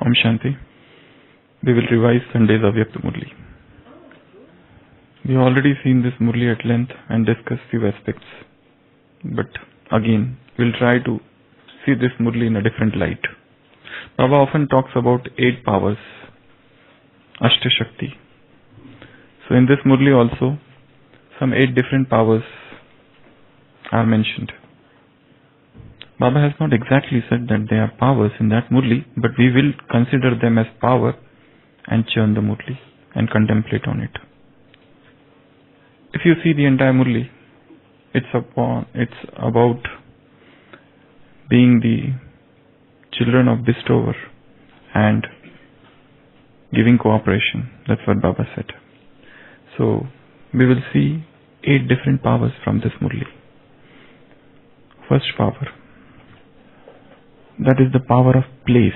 Om Shanti. We will revise Sunday's Avyakt Murli. We have already seen this Murli at length and discussed few aspects. But again, we'll try to see this Murli in a different light. Baba often talks about 8 powers, Ashta Shakti. So in this Murli also, some 8 different powers are mentioned. Baba has not exactly said that they are powers in that Murli, but we will consider them as power and churn the Murli and contemplate on it. If you see the entire Murli, it's about being the children of bestower and giving cooperation. That's what Baba said. So we will see 8 different powers from this Murli. First power, that is the power of place.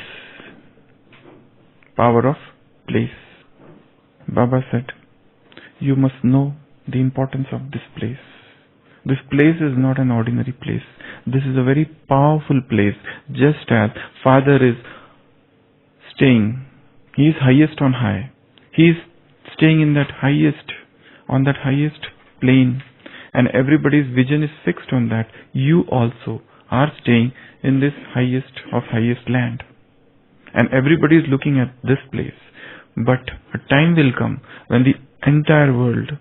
Power of place. Baba said, you must know the importance of this place. This place is not an ordinary place. This is a very powerful place. Just as Father is staying, He is highest on high. He is staying in that highest, on that highest plane, and everybody's vision is fixed on that. You also are staying in this highest of highest land, and everybody is looking at this place. But a time will come when the entire world,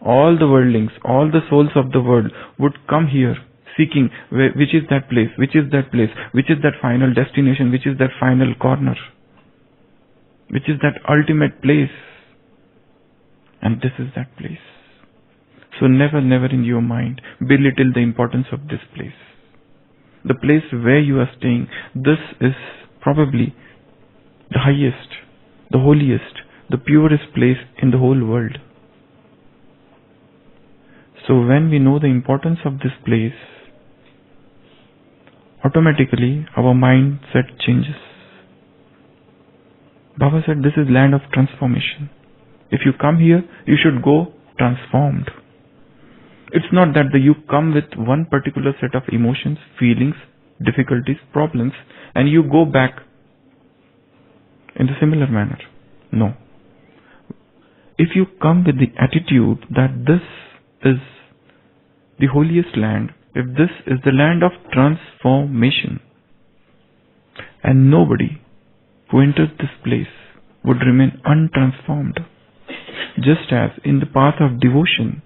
all the worldlings, all the souls of the world would come here seeking which is that place, which is that place, which is that final destination, which is that final corner, which is that ultimate place. And this is that place. So never in your mind belittle the importance of this place. The place where you are staying, this is probably the highest, the holiest, the purest place in the whole world. So when we know the importance of this place, automatically our mindset changes. Baba said this is land of transformation. If you come here, you should go transformed. It's not that you come with one particular set of emotions, feelings, difficulties, problems, and you go back in a similar manner. No. If you come with the attitude that this is the holiest land, if this is the land of transformation, and nobody who enters this place would remain untransformed. Just as in the path of devotion,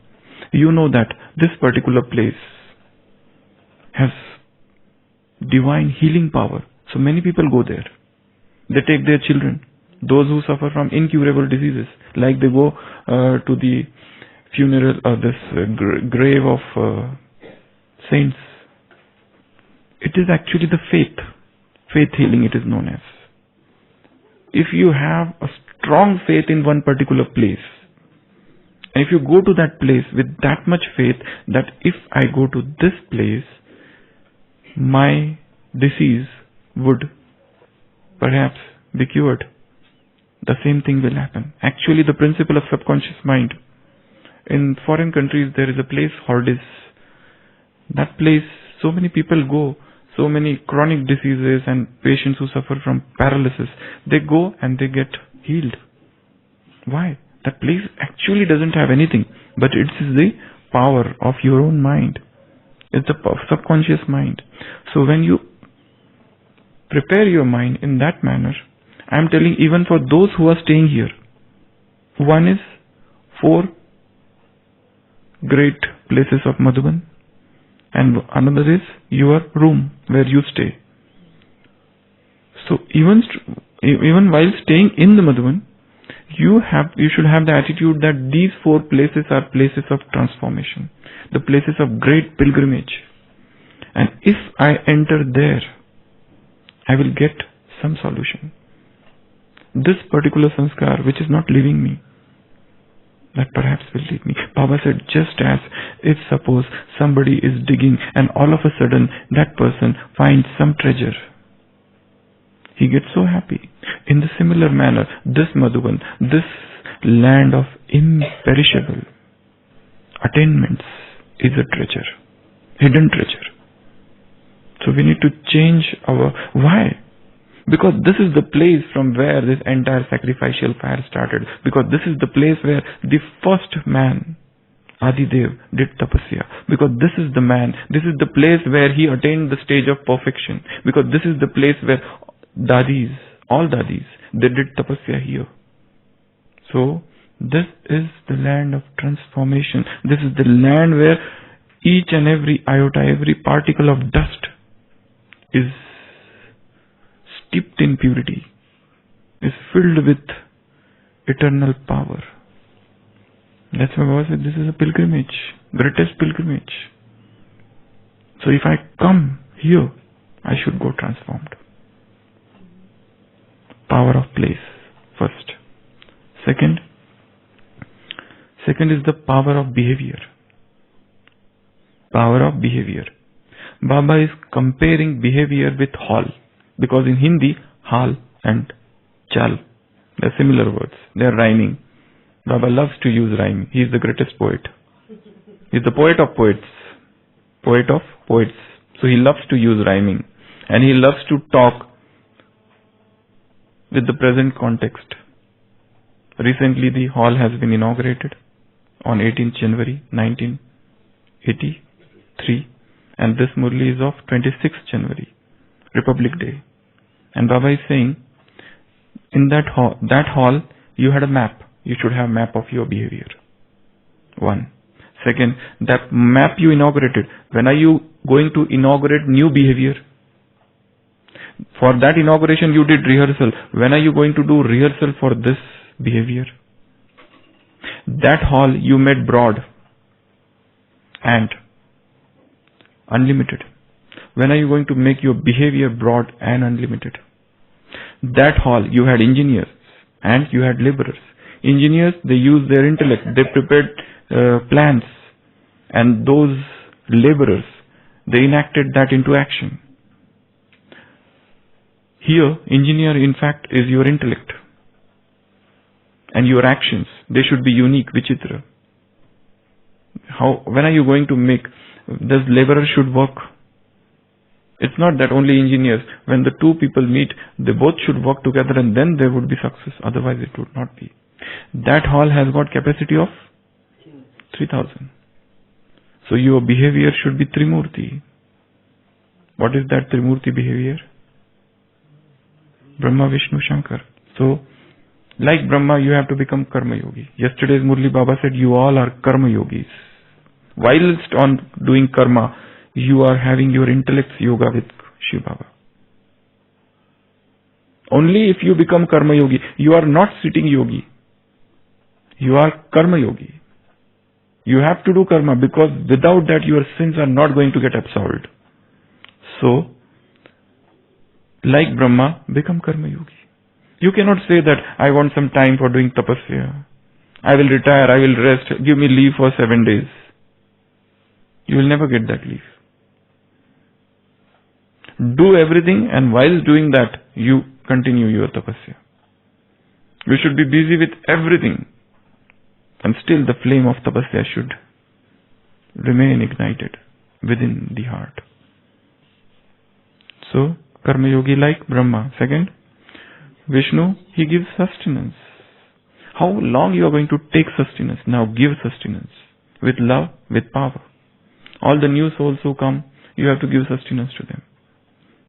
you know that this particular place has divine healing power. So many people go there. They take their children, those who suffer from incurable diseases, like they go to the funeral or this grave of saints. It is actually the faith healing it is known as. If you have a strong faith in one particular place, and if you go to that place with that much faith that if I go to this place, my disease would perhaps be cured, the same thing will happen. Actually, the principle of subconscious mind. In foreign countries, there is a place, Hordis. That place, so many people go, so many chronic diseases and patients who suffer from paralysis, they go and they get healed. Why? That place actually doesn't have anything, but it is the power of your own mind. It's the subconscious mind. So when you prepare your mind in that manner, I am telling even for those who are staying here, one is 4 great places of Madhuban, and another is your room where you stay. So even while staying in the Madhuban, you should have the attitude that these 4 places are places of transformation, the places of great pilgrimage. And if I enter there, I will get some solution. This particular sanskar which is not leaving me, that perhaps will lead me. Baba said, just as if suppose somebody is digging and all of a sudden that person finds some treasure, he gets so happy. In the similar manner, this Madhuban, this land of imperishable attainments is a treasure, hidden treasure. So we need to change our... Why? Because this is the place from where this entire sacrificial fire started. Because this is the place where the first man, Adidev, did tapasya. Because this is the man, this is the place where he attained the stage of perfection. Because this is the place where dadis, all dadis, they did tapasya here. So, this is the land of transformation. This is the land where each and every iota, every particle of dust is steeped in purity, is filled with eternal power. That's why Baba said this is a pilgrimage, greatest pilgrimage. So if I come here, I should go transformed. Power of place, first. Second is the power of behavior. Power of behavior. Baba is comparing behavior with hall. Because in Hindi, hal and chal, they are similar words. They are rhyming. Baba loves to use rhyme. He is the greatest poet. He is the poet of poets. Poet of poets. So he loves to use rhyming. And he loves to talk with the present context. Recently the hall has been inaugurated on 18th January 1983. And this Murli is of 26th January, Republic Day. And Baba is saying, in that hall, you had a map. You should have a map of your behavior. One. Second, that map you inaugurated. When are you going to inaugurate new behavior? For that inauguration, you did rehearsal. When are you going to do rehearsal for this behavior? That hall you made broad and unlimited. When are you going to make your behavior broad and unlimited? That hall, you had engineers and you had laborers. Engineers, they used their intellect. They prepared plans. And those laborers, they enacted that into action. Here, engineer in fact is your intellect. And your actions, they should be unique, vichitra. When are you going to make, this laborer should work? It's not that only engineers, when the two people meet, they both should work together and then there would be success. Otherwise it would not be. That hall has got capacity of 3,000. So your behavior should be Trimurti. What is that Trimurti behavior? Brahma, Vishnu, Shankar. So, like Brahma, you have to become Karma Yogi. Yesterday's Murli Baba said, you all are Karma Yogis. Whilst on doing karma, you are having your intellect's yoga with Shiva Baba. Only if you become Karma Yogi, you are not sitting yogi. You are Karma Yogi. You have to do karma because without that your sins are not going to get absolved. So, like Brahma, become Karma Yogi. You cannot say that I want some time for doing tapasya. I will retire, I will rest, give me leave for 7 days. You will never get that leave. Do everything and while doing that, you continue your tapasya. You should be busy with everything. And still the flame of tapasya should remain ignited within the heart. So, Karma Yogi like Brahma. Second, Vishnu, he gives sustenance. How long you are going to take sustenance? Now give sustenance. With love, with power. All the new souls who come, you have to give sustenance to them.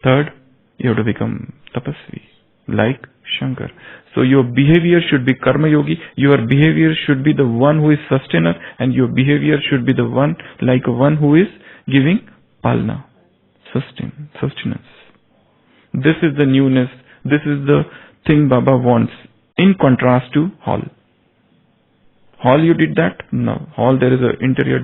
Third, you have to become tapasvi, like Shankar. So your behavior should be Karma Yogi, your behavior should be the one who is sustainer, and your behavior should be the one like one who is giving palna, sustenance. This is the newness, this is the thing Baba wants, in contrast to hall. Hall you did that? No. Hall there is an interior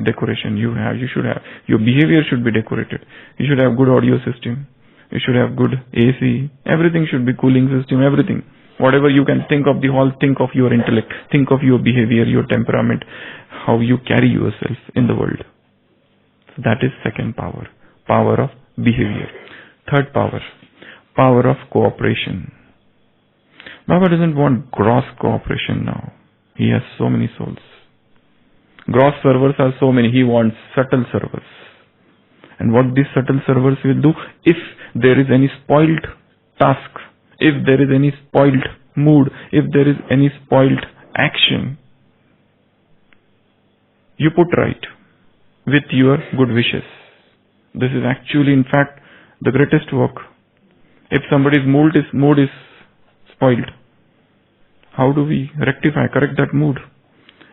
decoration you should have. Your behavior should be decorated. You should have good audio system. You should have good AC. Everything should be cooling system, everything. Whatever you can think of the hall, think of your intellect. Think of your behavior, your temperament, how you carry yourself in the world. So that is second power. Power of behavior. Third power. Power of cooperation. Baba doesn't want gross cooperation now. He has so many souls. Gross servers are so many. He wants subtle servers. And what these subtle servers will do, if there is any spoiled task, if there is any spoiled mood, if there is any spoiled action, you put right with your good wishes. This is actually, in fact, the greatest work. If somebody's mood is spoiled, how do we rectify, correct that mood?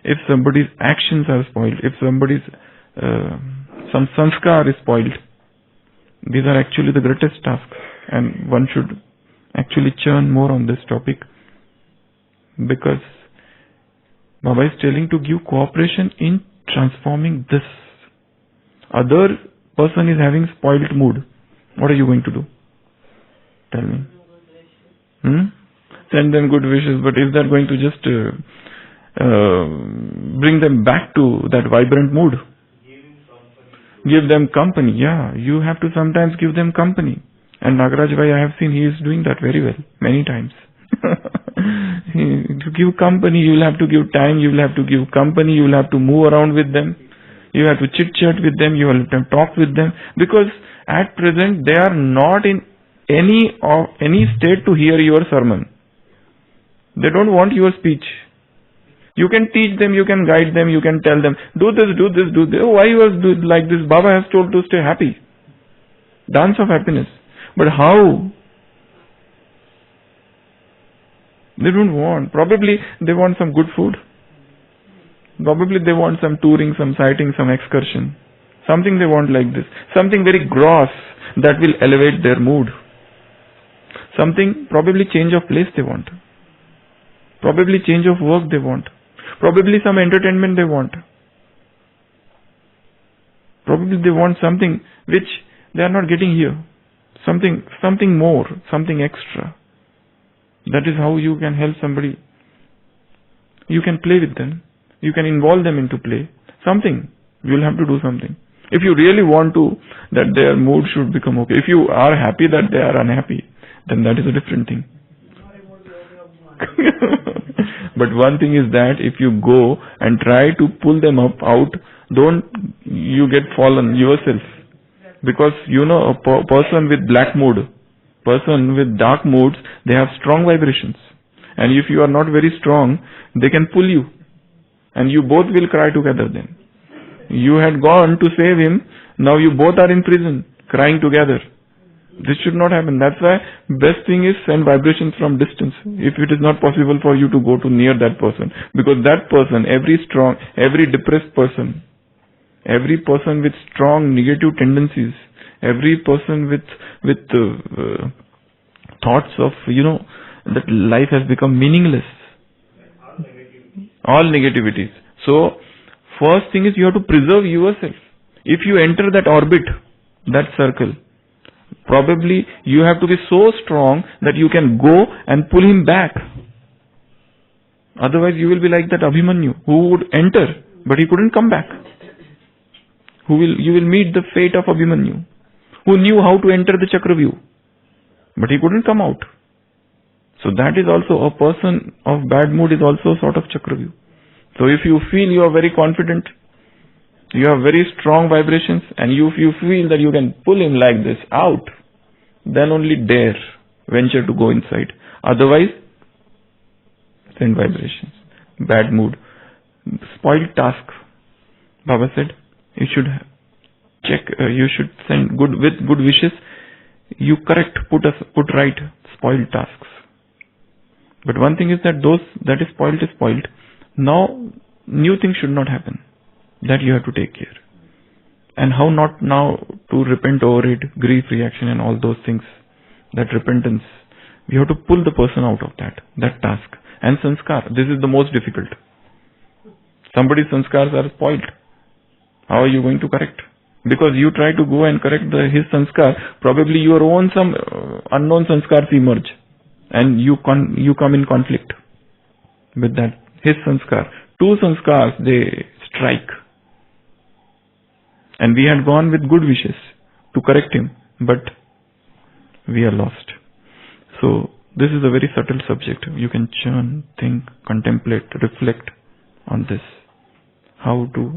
If somebody's actions are spoiled, if somebody's some sanskar is spoiled, these are actually the greatest tasks, and one should actually churn more on this topic, because Baba is telling to give cooperation in transforming this. Other person is having spoiled mood. What are you going to do? Tell me. Send them good wishes, but is that going to just bring them back to that vibrant mood? Give them company. Yeah, you have to sometimes give them company. And Nagaraj Bhai, I have seen he is doing that very well, many times. To give company, you will have to give time, you will have to give company, you will have to move around with them, you have to chit chat with them, you will have to talk with them, because at present they are not in any state to hear your sermon. They don't want your speech. You can teach them, you can guide them, you can tell them, do this, do this, do this. Oh, why you are doing like this? Baba has told to stay happy. Dance of happiness. But how? They don't want. Probably they want some good food. Probably they want some touring, some sighting, some excursion. Something they want like this. Something very gross that will elevate their mood. Something, probably change of place they want. Probably change of work they want. Probably some entertainment they want. Probably they want something which they are not getting here. Something more, something extra. That is how you can help somebody. You can play with them. You can involve them into play. Something. You will have to do something. If you really want to, that their mood should become okay. If you are happy that they are unhappy, then that is a different thing. But one thing is that if you go and try to pull them out, don't you get fallen yourself. Because a person with black mood, person with dark moods, they have strong vibrations. And if you are not very strong, they can pull you. And you both will cry together then. You had gone to save him, now you both are in prison, crying together. This should not happen. That's why best thing is send vibrations from distance. If it is not possible for you to go to near that person. Because that person, every depressed person, every person with strong negative tendencies, every person with thoughts of, that life has become meaningless. All negativities. So, first thing is you have to preserve yourself. If you enter that orbit, that circle, probably you have to be so strong that you can go and pull him back. Otherwise you will be like that Abhimanyu who would enter but he couldn't come back. You will meet the fate of Abhimanyu, who knew how to enter the Chakravyuh but he couldn't come out. So that is also a person of bad mood is also sort of Chakravyuh. So if you feel you are very confident, you have very strong vibrations, and you feel that you can pull him like this out, then only dare venture to go inside. Otherwise, send vibrations. Bad mood. Spoiled task. Baba said, you should you should send with good wishes, you correct, put right spoiled tasks. But one thing is that that is spoiled. Now, new things should not happen. That you have to take care. And how not now to repent over it, grief, reaction and all those things. That repentance. We have to pull the person out of that task. And sanskar, this is the most difficult. Somebody's sanskars are spoiled. How are you going to correct? Because you try to go and correct his sanskar, probably your own some unknown sanskars emerge. And you come in conflict with that. His sanskar. Two sanskars, they strike. And we had gone with good wishes to correct him, but we are lost. So, this is a very subtle subject. You can churn, think, contemplate, reflect on this.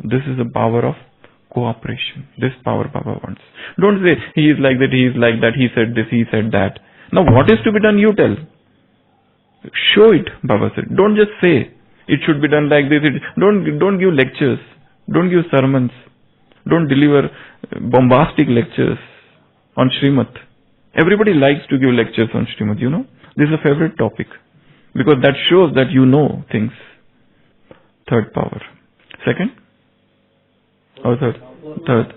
This is the power of cooperation. This power Baba wants. Don't say, he is like that, he is like that, he said this, he said that. Now what is to be done, you tell. Show it, Baba said. Don't just say, it should be done like this. Don't give lectures. Don't give sermons. Don't deliver bombastic lectures on Srimad. Everybody likes to give lectures on Srimad, you know. This is a favorite topic. Because that shows that you know things. Third power. Second? Or third? Third.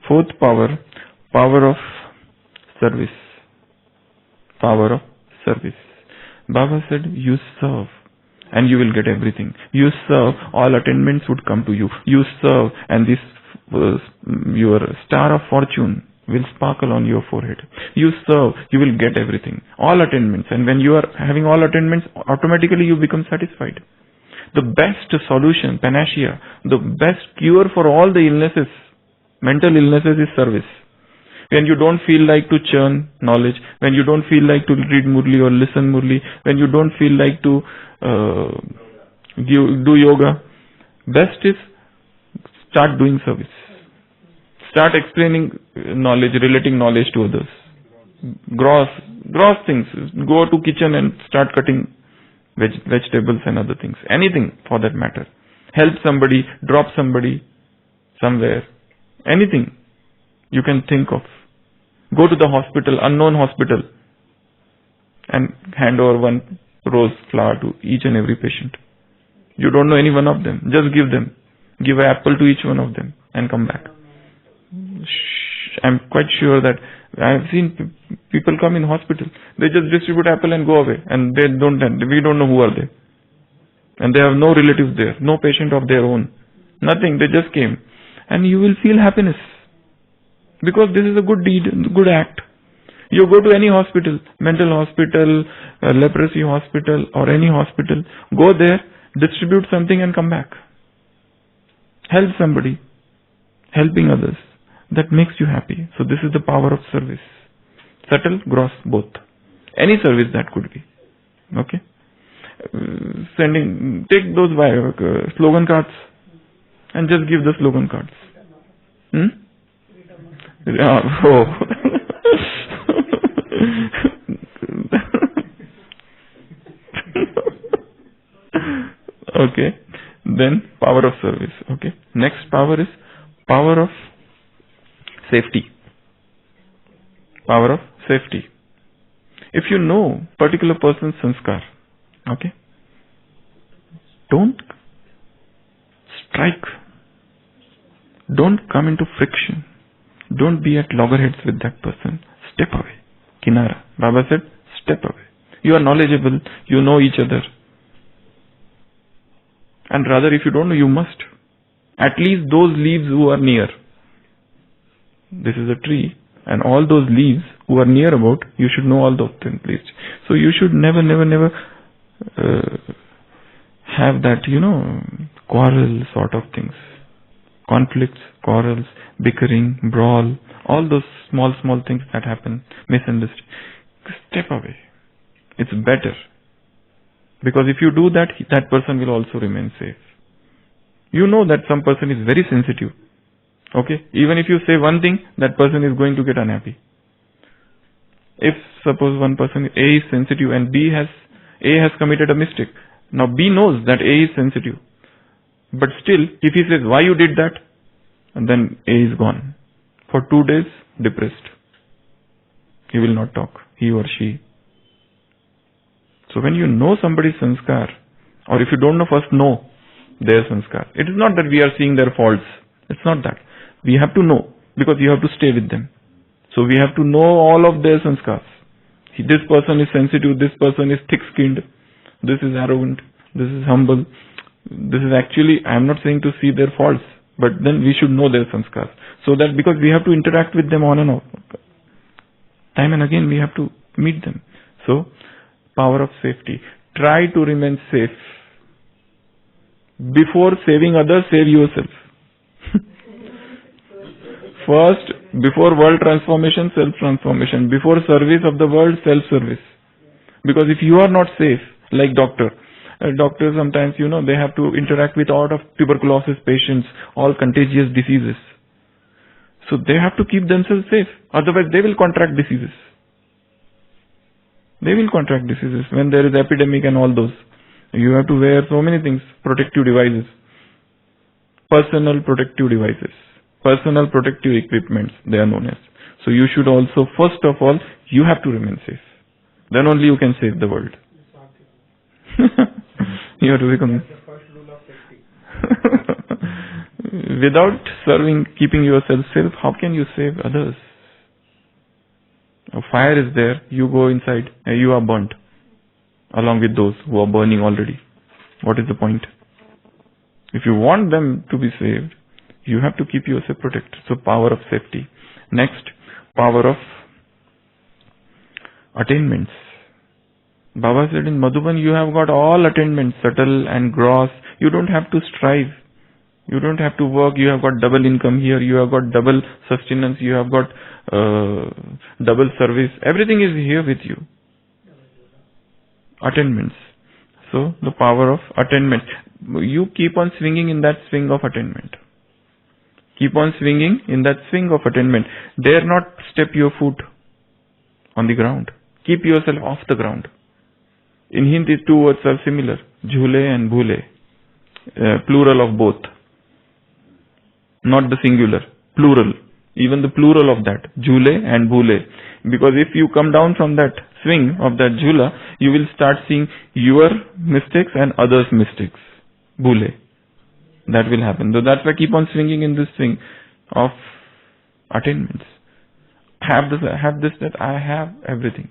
Fourth power. Power of service. Power of service. Baba said, you serve and you will get everything. You serve, all attainments would come to you. You serve and this your star of fortune will sparkle on your forehead. You serve, you will get everything. All attainments. And when you are having all attainments, automatically you become satisfied. The best solution, panacea, the best cure for all the illnesses, mental illnesses is service. When you don't feel like to churn knowledge, when you don't feel like to read Murli or listen Murli, when you don't feel like to do yoga, best is start doing service. Start explaining knowledge, relating knowledge to others. Gross things. Go to kitchen and start cutting vegetables and other things. Anything for that matter. Help somebody, drop somebody somewhere. Anything you can think of. Go to the hospital, unknown hospital, and hand over one rose flower to each and every patient. You don't know any one of them. Just give them. Give an apple to each one of them and come back. I'm quite sure that I have seen people come in hospital. They just distribute apple and go away, and we don't know who are they. And they have no relatives there, no patient of their own. Nothing. They just came. And you will feel happiness. Because this is a good deed, good act. You go to any hospital, mental hospital, leprosy hospital, or any hospital, go there, distribute something and come back. Help somebody. Helping others. That makes you happy. So this is the power of service. Subtle, gross, both. Any service that could be. Okay? Take those slogan cards and just give the slogan cards. Oh. Okay. Then power of service. Okay. Next power is power of safety. Power of safety. If you know particular person's sanskar, okay, don't strike. Don't come into friction. Don't be at loggerheads with that person. Step away. Kinara. Baba said, step away. You are knowledgeable. You know each other. And rather, if you don't know, you must. At least those leaves who are near. This is a tree. And all those leaves who are near about, you should know all those things, please. So you should never have that, quarrel sort of things. Conflicts, quarrels, bickering, brawl, all those small things that happen, misunderstanding. Step away. It's better. Because if you do that, that person will also remain safe. You know that some person is very sensitive. Okay? Even if you say one thing, that person is going to get unhappy. If suppose one person A is sensitive and A has committed a mistake. Now B knows that A is sensitive. But still, if he says, why you did that? And then A is gone. For 2 days, depressed. He will not talk. He or she. So when you know somebody's sanskar, or if you don't know, first know their sanskar. It is not that we are seeing their faults. It's not that. We have to know, because you have to stay with them. So we have to know all of their sanskars. This person is sensitive, this person is thick-skinned, this is arrogant, this is humble. This is actually, I am not saying to see their faults, but then we should know their sanskars. So that because we have to interact with them on and off. Time and again we have to meet them. So, power of safety. Try to remain safe. Before saving others, save yourself. First, before world transformation, self-transformation. Before service of the world, self-service. Because if you are not safe, like doctors sometimes, they have to interact with all of tuberculosis patients, all contagious diseases. So they have to keep themselves safe. Otherwise they will contract diseases. They will contract diseases. When there is epidemic and all those, you have to wear so many things, protective devices, personal protective devices, personal protective equipments, they are known as. So you should also, first of all, you have to remain safe. Then only you can save the world. You have to become... That's the first rule of safety. Without serving, keeping yourself safe, how can you save others? A fire is there, you go inside, and you are burnt, along with those who are burning already. What is the point? If you want them to be saved, you have to keep yourself protected. So power of safety. Next, power of attainments. Baba said in Madhuban, you have got all attainments, subtle and gross. You don't have to strive. You don't have to work. You have got double income here. You have got double sustenance. You have got double service. Everything is here with you. Attainments. So the power of attainment. You keep on swinging in that swing of attainment. Keep on swinging in that swing of attainment. Dare not step your foot on the ground. Keep yourself off the ground. In Hindi, two words are similar. Jhule and bhule. Plural of both. Not the singular. Plural. Even the plural of that. Jhule and bhule. Because if you come down from that swing of that jhula, you will start seeing your mistakes and others' mistakes. Bhule. That will happen. So that's why keep on swinging in this swing of attainments. Have this, that I have everything.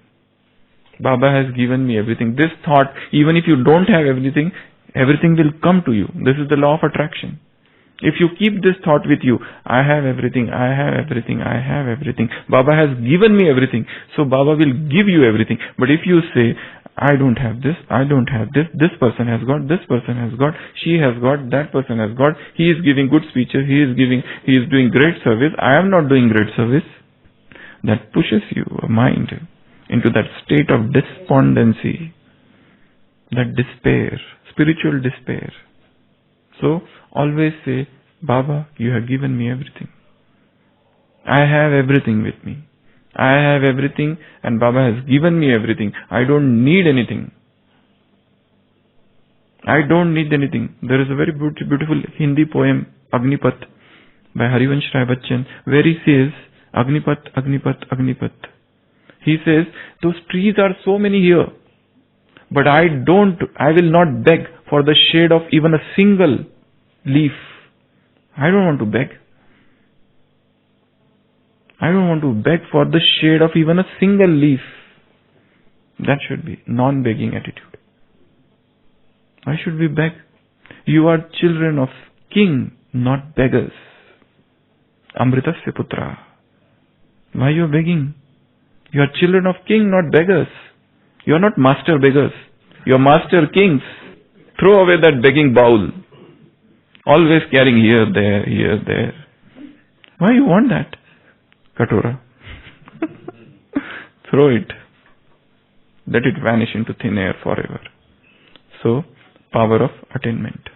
Baba has given me everything. This thought, even if you don't have everything, everything will come to you. This is the law of attraction. If you keep this thought with you, I have everything, I have everything, I have everything. Baba has given me everything. So Baba will give you everything. But if you say, I don't have this, I don't have this, this person has got, this person has got, she has got, that person has got, he is giving good speeches, he is doing great service, I am not doing great service. That pushes your mind into that state of despondency, that despair, spiritual despair. So, always say, Baba, you have given me everything. I have everything with me. I have everything and Baba has given me everything. I don't need anything. I don't need anything. There is a very beautiful Hindi poem, Agnipat, by Harivansh Rai Bachchan, where he says, Agnipat, Agnipat, Agnipat. He says, those trees are so many here, but I will not beg for the shade of even a single leaf. I don't want to beg. I don't want to beg for the shade of even a single leaf. That should be non-begging attitude. Why should we beg? You are children of king, not beggars. Amritasya putra. Why you are begging? You are children of king, not beggars. You are not master beggars. You are master kings. Throw away that begging bowl. Always carrying here, there. Why you want that? Katora. Throw it. Let it vanish into thin air forever. So, power of attainment.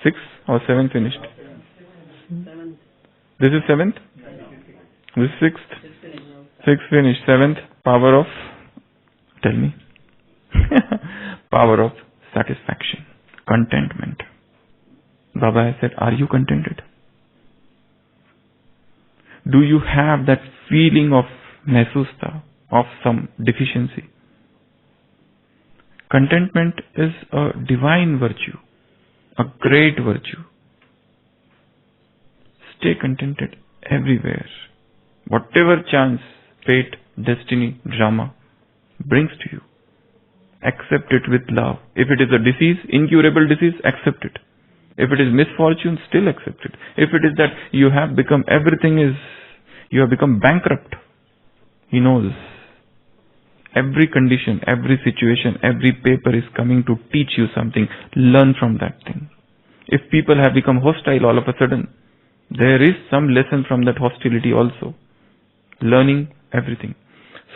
6 or 7 finished? This is 7th? This is 6th? 6th finished. 7th, power of, tell me. Power of satisfaction. Contentment. Baba has said, are you contented? Do you have that feeling of mehsusta, of some deficiency? Contentment is a divine virtue, a great virtue. Stay contented everywhere. Whatever chance, fate, destiny, drama brings to you, accept it with love. If it is a disease, incurable disease, accept it. If it is misfortune, still accept it. If it is that you have become you have become bankrupt, he knows. Every condition, every situation, every paper is coming to teach you something. Learn from that thing. If people have become hostile all of a sudden, there is some lesson from that hostility also. Learning everything.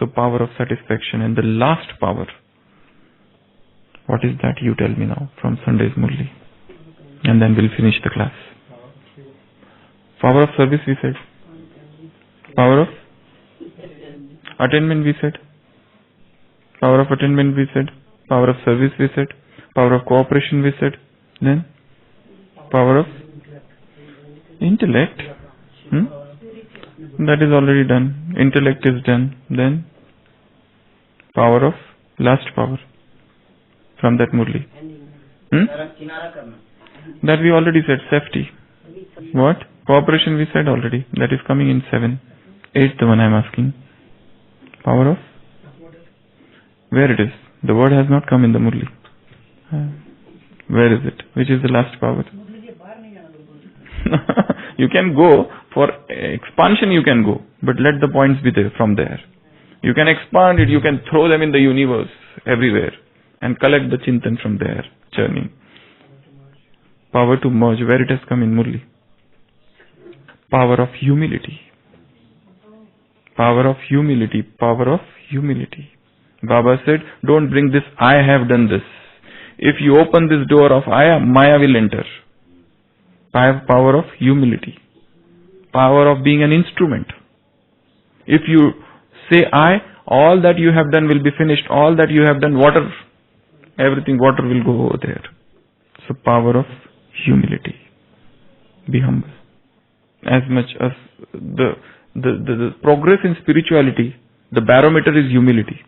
So power of satisfaction. And the last power, what is that? You tell me now from Sunday's Murli. And then we'll finish the class. Power of service we said. Power of attainment we said. Power of attainment we said. Power of service we said. Power of cooperation we said. Then power of intellect. That is already done. Intellect is done. Then power of last power from that Murli. That we already said. Safety. What? Cooperation we said already. That is coming in 7. 8 the one I am asking. Power of? Where it is? The word has not come in the Murli. Where is it? Which is the last power? You can go for expansion, you can go, but let the points be there from there. You can expand it, you can throw them in the universe everywhere and collect the chintan from there, churning. Power to merge, where it has come in Murli. Power of humility. Power of humility, power of humility. Baba said, don't bring this, I have done this. If you open this door of Maya will enter. Power of humility. Power of being an instrument. If you say all that you have done will be finished. All that you have done, water, everything, water will go over there. So power of humility. Be humble. As much as the progress in spirituality, the barometer is humility.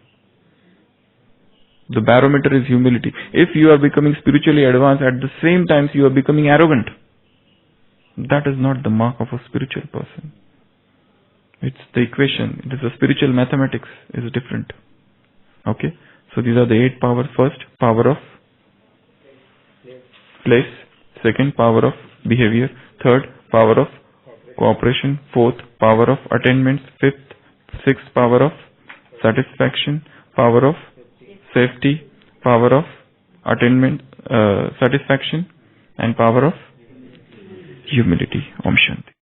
The barometer is humility. If you are becoming spiritually advanced, at the same time you are becoming arrogant, that is not the mark of a spiritual person. It's the equation. It is the spiritual mathematics is different. Okay? So these are the 8 powers. First, power of place. Second, power of behavior. Third, power of cooperation. Fourth, power of attainment. Fifth, sixth, power of satisfaction. Power of safety. Power of attainment, satisfaction. And power of humility. Om Shanti.